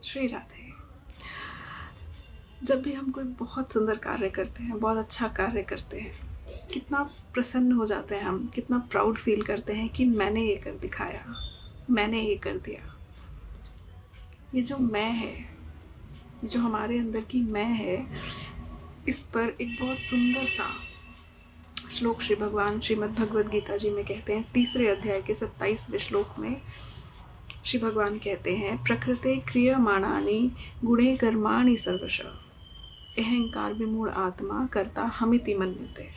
श्री राधे। जब भी हम कोई बहुत सुंदर कार्य करते हैं, बहुत अच्छा कार्य करते हैं, कितना प्रसन्न हो जाते हैं हम, कितना प्राउड फील करते हैं कि मैंने ये कर दिखाया, मैंने ये कर दिया। ये जो मैं है, जो हमारे अंदर की मैं है, इस पर एक बहुत सुंदर सा श्लोक श्री भगवान श्रीमद् भगवद गीता जी में कहते हैं। 3 अध्याय के 27वें श्लोक में श्री भगवान कहते हैं, प्रकृते क्रियमाणानि गुणे कर्माणि सर्वशः अहंकार विमूढ़ आत्मा कर्ता हमिति मन्यते।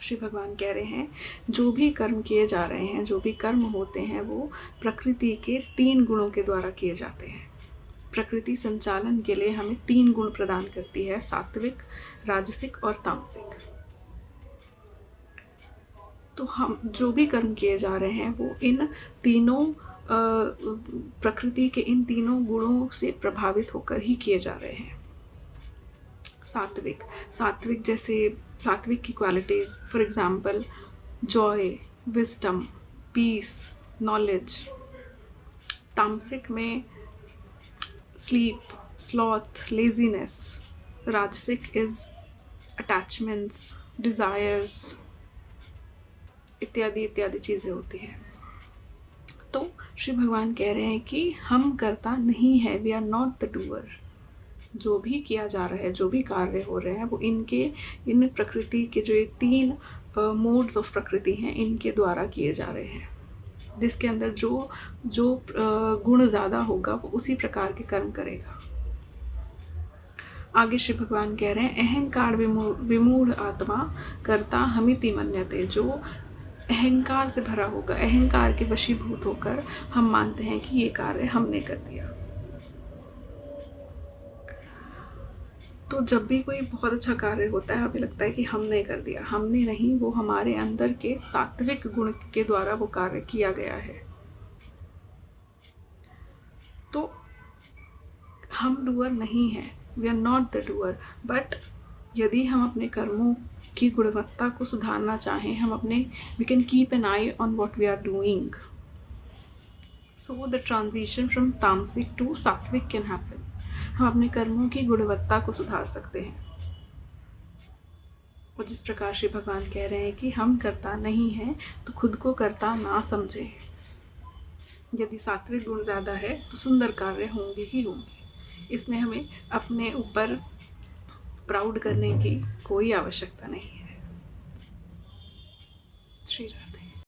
श्री भगवान कह रहे हैं, जो भी कर्म किए जा रहे हैं, जो भी कर्म होते हैं, वो प्रकृति के 3 गुणों के द्वारा किए जाते हैं। प्रकृति संचालन के लिए हमें 3 गुण प्रदान करती है, सात्विक, राजसिक और तामसिक। तो हम जो भी कर्म किए जा रहे हैं वो इन तीनों प्रकृति के इन तीनों गुणों से प्रभावित होकर ही किए जा रहे हैं। सात्विक जैसे सात्विक की qualities, for example joy, wisdom, peace, knowledge. तामसिक में स्लीप, स्लॉथ, लेजीनेस। राजसिक इज अटैचमेंट्स, डिज़ायर्स इत्यादि इत्यादि चीज़ें होती हैं। तो श्री भगवान कह रहे हैं कि हम कर्ता नहीं है, we are not the doer. जो भी किया जा रहा है, जो भी कार्य हो रहे हैं, वो इन प्रकृति के जो ये 3 मोड्स ऑफ प्रकृति हैं, इनके द्वारा किए जा रहे हैं। जिसके अंदर जो गुण ज़्यादा होगा वो उसी प्रकार के कर्म करेगा। आगे श्री भगवान कह रहे हैं, अहंकार विमूढ़ आत्मा कर्ता हमिति मन्यते। जो अहंकार से भरा होगा, अहंकार के वशीभूत होकर हम मानते हैं कि ये कार्य हमने कर दिया। तो जब भी कोई बहुत अच्छा कार्य होता है, हमें लगता है कि हमने कर दिया। हमने नहीं, वो हमारे अंदर के सात्विक गुण के द्वारा वो कार्य किया गया है। तो हम डूअर नहीं हैं, we are not the doer. But यदि हम अपने कर्मों की गुणवत्ता को सुधारना चाहें, we can keep an eye on what we are doing, so the transition from तामसिक टू सात्विक कैन हैपन। हम अपने कर्मों की गुणवत्ता को सुधार सकते हैं। और जिस प्रकार श्री भगवान कह रहे हैं कि हम कर्ता नहीं हैं, तो खुद को कर्ता ना समझें। यदि सात्विक गुण ज़्यादा है तो सुंदर कार्य होंगे ही होंगे। इसमें हमें अपने ऊपर प्राउड करने की कोई आवश्यकता नहीं है। श्री राम।